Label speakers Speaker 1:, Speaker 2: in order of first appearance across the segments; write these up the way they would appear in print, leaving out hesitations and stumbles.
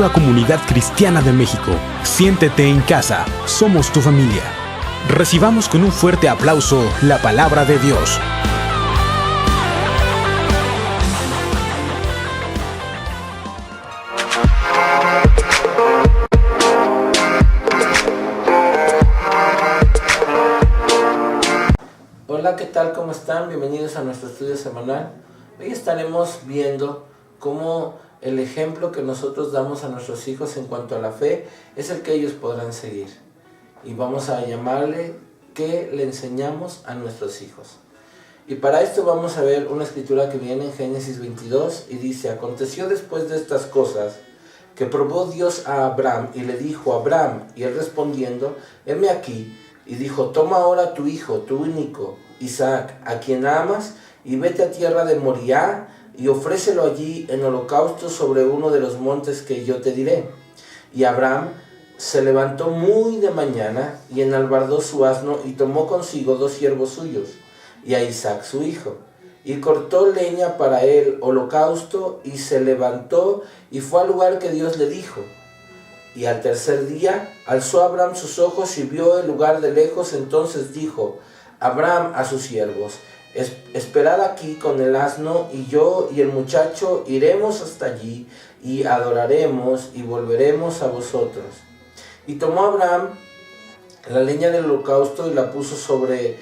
Speaker 1: Nueva Comunidad Cristiana de México. Siéntete en casa, somos tu familia. Recibamos con un fuerte aplauso la palabra de Dios.
Speaker 2: Hola, ¿qué tal? ¿Cómo están? Bienvenidos a nuestro estudio semanal. Hoy estaremos viendo cómo el ejemplo que nosotros damos a nuestros hijos en cuanto a la fe es el que ellos podrán seguir. Y vamos a llamarle ¿qué le enseñamos a nuestros hijos? Y para esto vamos a ver una escritura que viene en Génesis 22 y dice: aconteció después de estas cosas que probó Dios a Abraham y le dijo: Abraham, y él respondiendo: heme aquí. Y dijo: toma ahora tu hijo, tu único, Isaac, a quien amas, y vete a tierra de Moriah, y ofrécelo allí en holocausto sobre uno de los montes que yo te diré. Y Abraham se levantó muy de mañana, y enalbardó su asno, y tomó consigo 2 siervos suyos, y a Isaac su hijo, y cortó leña para el holocausto, y se levantó, y fue al lugar que Dios le dijo. Y al tercer día alzó Abraham sus ojos y vio el lugar de lejos. Entonces dijo Abraham a sus siervos: esperad aquí con el asno, y yo y el muchacho iremos hasta allí, y adoraremos, y volveremos a vosotros. Y tomó Abraham la leña del holocausto, y la puso sobre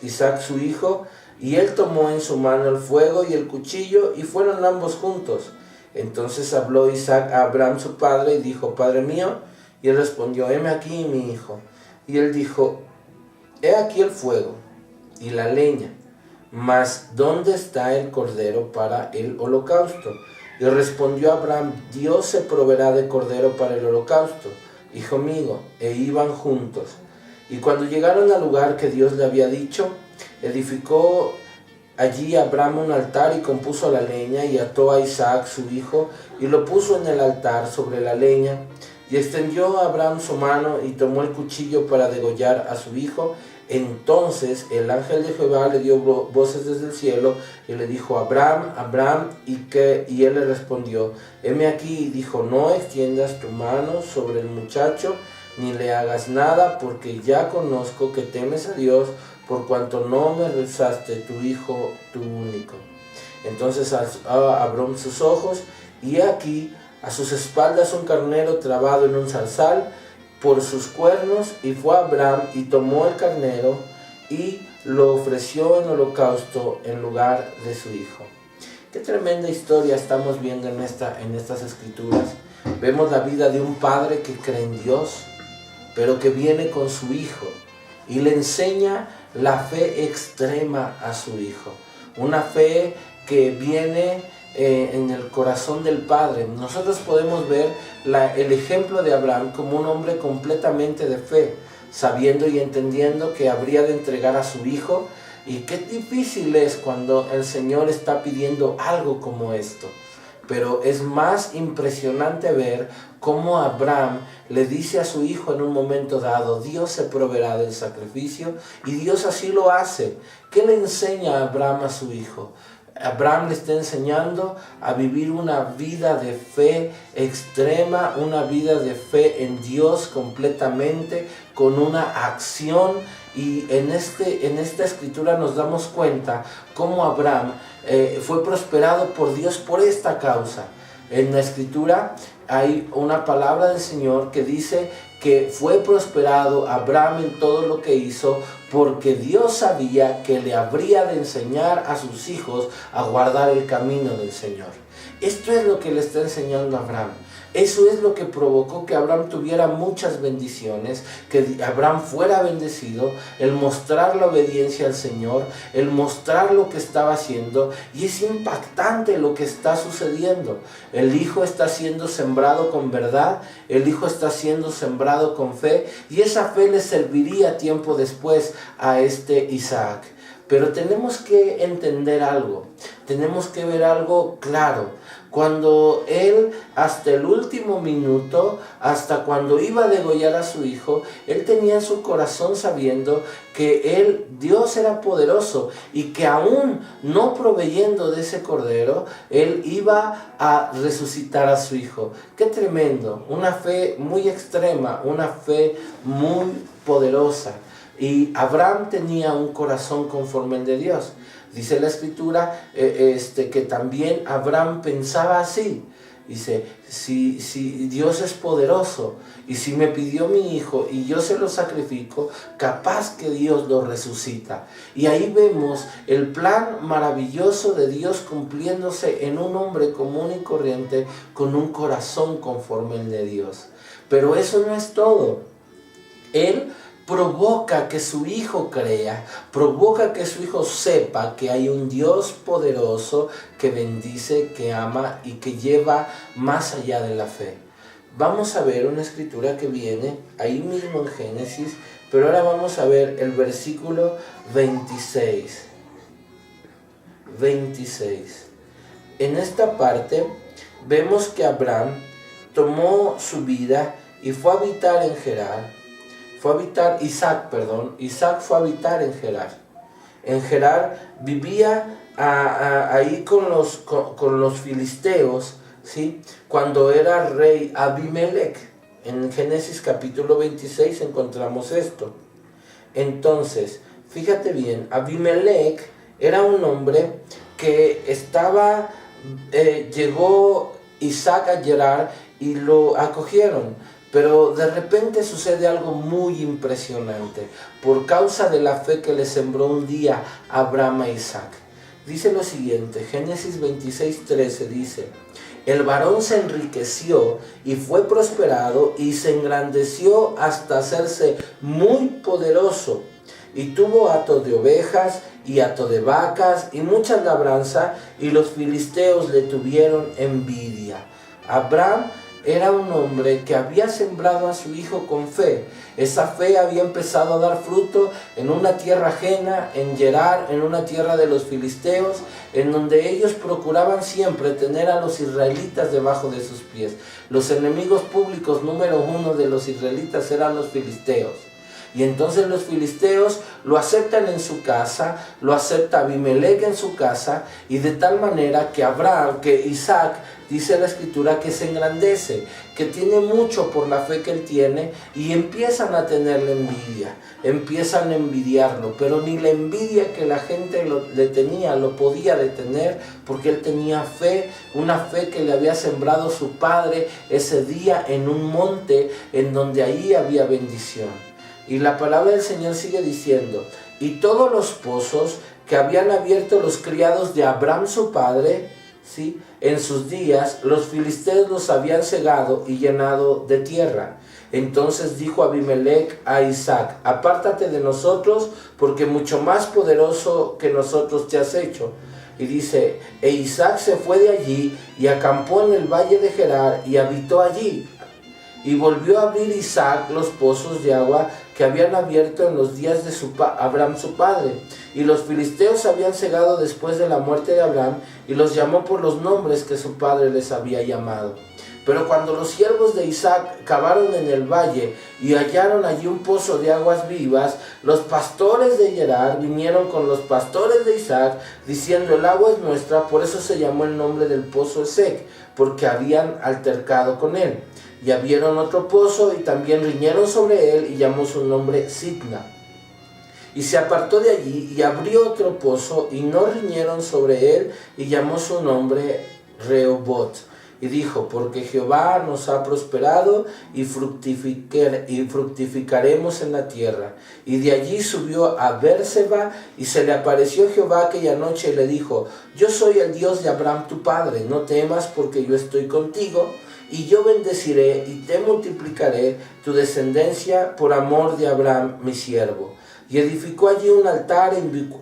Speaker 2: Isaac su hijo, y él tomó en su mano el fuego y el cuchillo, y fueron ambos juntos. Entonces habló Isaac a Abraham su padre, y dijo: Padre mío. Y él respondió: heme aquí, mi hijo. Y él dijo: he aquí el fuego y la leña, mas ¿dónde está el cordero para el holocausto? Y respondió Abraham: Dios se proveerá de cordero para el holocausto, hijo mío. E iban juntos. Y cuando llegaron al lugar que Dios le había dicho, edificó allí Abraham un altar, y compuso la leña, y ató a Isaac su hijo, y lo puso en el altar sobre la leña. Y extendió Abraham su mano, y tomó el cuchillo para degollar a su hijo. Entonces el ángel de Jehová le dio voces desde el cielo, y le dijo: Abraham, Abraham. Y él le respondió: heme aquí. Y dijo: no extiendas tu mano sobre el muchacho, ni le hagas nada, porque ya conozco que temes a Dios, por cuanto no me rehusaste tu hijo, tu único. Entonces alzó Abraham sus ojos, y he aquí a sus espaldas un carnero trabado en un zarzal por sus cuernos, y fue Abraham y tomó el carnero y lo ofreció en holocausto en lugar de su hijo. Qué tremenda historia estamos viendo en estas escrituras. Vemos la vida de un padre que cree en Dios, pero que viene con su hijo y le enseña la fe extrema a su hijo. Una fe que viene en el corazón del padre. Nosotros podemos ver el ejemplo de Abraham como un hombre completamente de fe, sabiendo y entendiendo que habría de entregar a su hijo. Y qué difícil es cuando el Señor está pidiendo algo como esto. Pero es más impresionante ver cómo Abraham le dice a su hijo en un momento dado: Dios se proveerá del sacrificio, y Dios así lo hace. ¿Qué le enseña a Abraham a su hijo? Abraham le está enseñando a vivir una vida de fe extrema, una vida de fe en Dios completamente, con una acción. Y en esta escritura nos damos cuenta cómo Abraham fue prosperado por Dios por esta causa. En la escritura hay una palabra del Señor que dice que fue prosperado Abraham en todo lo que hizo, porque Dios sabía que le habría de enseñar a sus hijos a guardar el camino del Señor. Esto es lo que le está enseñando a Abraham. Eso es lo que provocó que Abraham tuviera muchas bendiciones, que Abraham fuera bendecido, el mostrar la obediencia al Señor, el mostrar lo que estaba haciendo. Y es impactante lo que está sucediendo. El hijo está siendo sembrado con verdad, el hijo está siendo sembrado con fe, y esa fe le serviría tiempo después a Isaac. Pero tenemos que entender algo, tenemos que ver algo claro. cuando él hasta el último minuto, hasta cuando iba a degollar a su hijo, él tenía en su corazón sabiendo que Dios era poderoso y que aún no proveyendo de ese cordero, él iba a resucitar a su hijo. ¡Qué tremendo! Una fe muy extrema, una fe muy poderosa. Y Abraham tenía un corazón conforme al de Dios. Dice la escritura que también Abraham pensaba así. Dice, si Dios es poderoso y si me pidió mi hijo y yo se lo sacrifico, capaz que Dios lo resucita. Y ahí vemos el plan maravilloso de Dios cumpliéndose en un hombre común y corriente con un corazón conforme al de Dios. Pero eso no es todo. Él provoca que su hijo crea, provoca que su hijo sepa que hay un Dios poderoso que bendice, que ama y que lleva más allá de la fe. Vamos a ver una escritura que viene ahí mismo en Génesis, pero ahora vamos a ver el versículo 26. En esta parte vemos que Abraham tomó su vida y fue a habitar en Gerar. Isaac fue a habitar en Gerar. En Gerar vivía ahí con los filisteos, ¿sí? Cuando era rey Abimelech. En Génesis capítulo 26 encontramos esto. Entonces, fíjate bien, Abimelech era un hombre que llegó Isaac a Gerar y lo acogieron. Pero de repente sucede algo muy impresionante por causa de la fe que le sembró un día Abraham a Isaac. Dice lo siguiente, Génesis 26:13 dice: el varón se enriqueció y fue prosperado y se engrandeció hasta hacerse muy poderoso. Y tuvo hato de ovejas y hato de vacas y mucha labranza, y los filisteos le tuvieron envidia. Abraham era un hombre que había sembrado a su hijo con fe. Esa fe había empezado a dar fruto en una tierra ajena, en Gerar, en una tierra de los filisteos, en donde ellos procuraban siempre tener a los israelitas debajo de sus pies. Los enemigos públicos número 1 de los israelitas eran los filisteos. Y entonces los filisteos lo aceptan en su casa, lo acepta Abimelech en su casa, y de tal manera que Isaac, dice la escritura, que se engrandece, que tiene mucho por la fe que él tiene, y empiezan a tenerle envidia, empiezan a envidiarlo, pero ni la envidia que la gente le tenía lo podía detener, porque él tenía fe, una fe que le había sembrado su padre ese día en un monte en donde ahí había bendición. Y la palabra del Señor sigue diciendo: y todos los pozos que habían abierto los criados de Abraham su padre, ¿sí?, en sus días, los filisteos los habían cegado y llenado de tierra. Entonces dijo Abimelech a Isaac: apártate de nosotros, porque mucho más poderoso que nosotros te has hecho. Y dice: e Isaac se fue de allí y acampó en el valle de Gerar y habitó allí. Y volvió a abrir Isaac los pozos de agua que habían abierto en los días de Abraham su padre. Y los filisteos habían cegado después de la muerte de Abraham, y los llamó por los nombres que su padre les había llamado. Pero cuando los siervos de Isaac cavaron en el valle y hallaron allí un pozo de aguas vivas, los pastores de Gerar vinieron con los pastores de Isaac, diciendo: el agua es nuestra. Por eso se llamó el nombre del pozo Esek, porque habían altercado con él. Y abrieron otro pozo y también riñeron sobre él, y llamó su nombre Sitna. Y se apartó de allí y abrió otro pozo y no riñeron sobre él, y llamó su nombre Rehobot. Y dijo: porque Jehová nos ha prosperado y fructificaremos en la tierra. Y de allí subió a Berseba, y se le apareció Jehová aquella noche y le dijo: yo soy el Dios de Abraham tu padre, no temas, porque yo estoy contigo, y yo bendeciré y te multiplicaré tu descendencia por amor de Abraham mi siervo. Y edificó allí un altar, e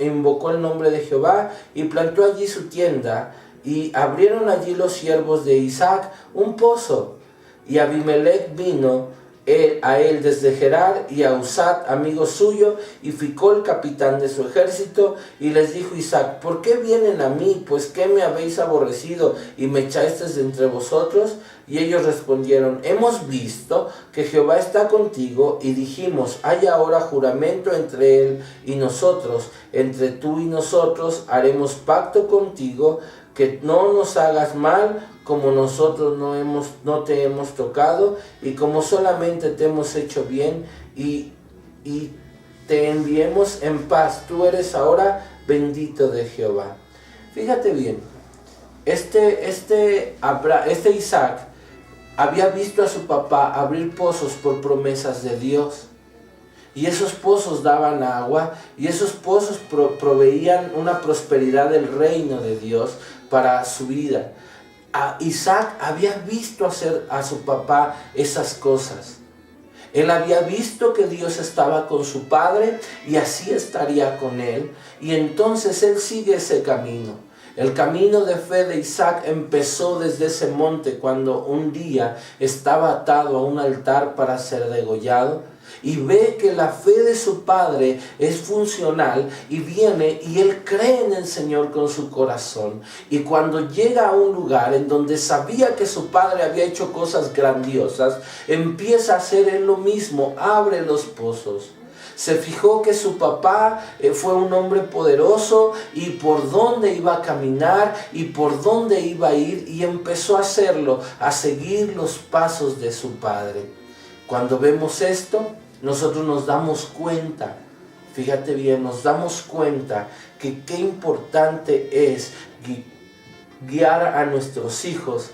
Speaker 2: invocó el nombre de Jehová, y plantó allí su tienda. Y abrieron allí los siervos de Isaac un pozo. Y Abimelech vino a él desde Gerar, y a Usat, amigo suyo, y Ficol, capitán de su ejército, y les dijo Isaac: ¿por qué vienen a mí? Pues ¿qué me habéis aborrecido y me echasteis de entre vosotros? Y ellos respondieron: hemos visto que Jehová está contigo, y dijimos: hay ahora juramento entre él y nosotros, entre tú y nosotros haremos pacto contigo, que no nos hagas mal, como nosotros no te hemos tocado, y como solamente te hemos hecho bien, y te enviemos en paz. Tú eres ahora bendito de Jehová. Fíjate bien, este Isaac había visto a su papá abrir pozos por promesas de Dios. Y esos pozos daban agua, y esos pozos proveían una prosperidad del reino de Dios para su vida. Isaac había visto hacer a su papá esas cosas. Él había visto que Dios estaba con su padre y así estaría con él. Y entonces él sigue ese camino. El camino de fe de Isaac empezó desde ese monte, cuando un día estaba atado a un altar para ser degollado. Y ve que la fe de su padre es funcional, y viene y él cree en el Señor con su corazón. Y cuando llega a un lugar en donde sabía que su padre había hecho cosas grandiosas, empieza a hacer él lo mismo, abre los pozos. Se fijó que su papá fue un hombre poderoso, y por dónde iba a caminar y por dónde iba a ir, y empezó a hacerlo, a seguir los pasos de su padre. Cuando vemos esto, nosotros nos damos cuenta, fíjate bien, nos damos cuenta que qué importante es guiar a nuestros hijos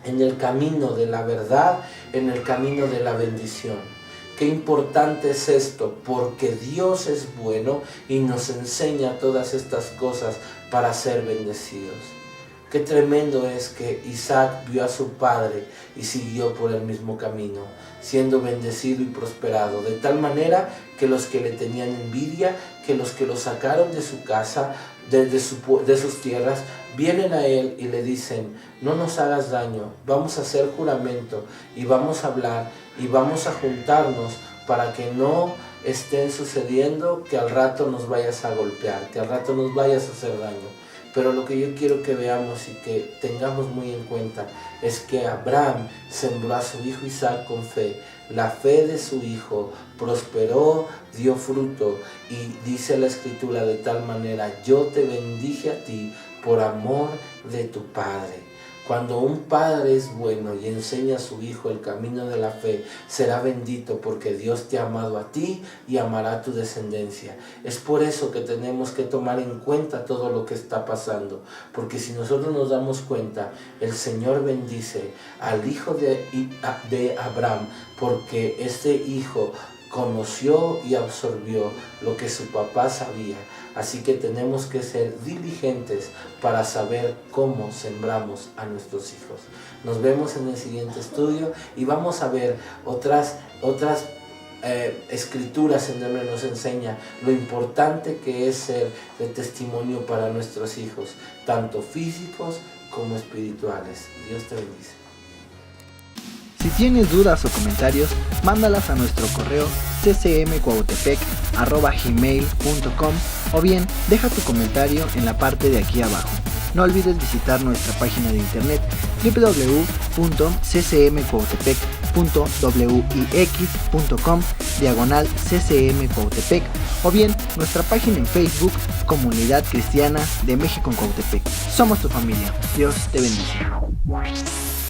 Speaker 2: en el camino de la verdad, en el camino de la bendición. Qué importante es esto, porque Dios es bueno y nos enseña todas estas cosas para ser bendecidos. Qué tremendo es que Isaac vio a su padre y siguió por el mismo camino, siendo bendecido y prosperado, de tal manera que los que le tenían envidia, que los que lo sacaron de su casa, de sus tierras, vienen a él y le dicen: no nos hagas daño, vamos a hacer juramento y vamos a hablar y vamos a juntarnos para que no estén sucediendo que al rato nos vayas a golpear, que al rato nos vayas a hacer daño. Pero lo que yo quiero que veamos y que tengamos muy en cuenta es que Abraham sembró a su hijo Isaac con fe. La fe de su hijo prosperó, dio fruto, y dice la Escritura de tal manera: yo te bendije a ti por amor de tu padre. Cuando un padre es bueno y enseña a su hijo el camino de la fe, será bendito, porque Dios te ha amado a ti y amará a tu descendencia. Es por eso que tenemos que tomar en cuenta todo lo que está pasando, porque si nosotros nos damos cuenta, el Señor bendice al hijo de Abraham, porque este hijo conoció y absorbió lo que su papá sabía. Así que tenemos que ser diligentes para saber cómo sembramos a nuestros hijos. Nos vemos en el siguiente estudio y vamos a ver otras escrituras en donde nos enseña lo importante que es ser de testimonio para nuestros hijos, tanto físicos como espirituales. Dios te bendice.
Speaker 3: Si tienes dudas o comentarios, mándalas a nuestro correo ccmcuautepec@gmail.com, o bien deja tu comentario en la parte de aquí abajo. No olvides visitar nuestra página de internet www.ccmcuautepec.wix.com/ccmcuautepec, o bien nuestra página en Facebook, Comunidad Cristiana de México en Cuautepec. Somos tu familia. Dios te bendice.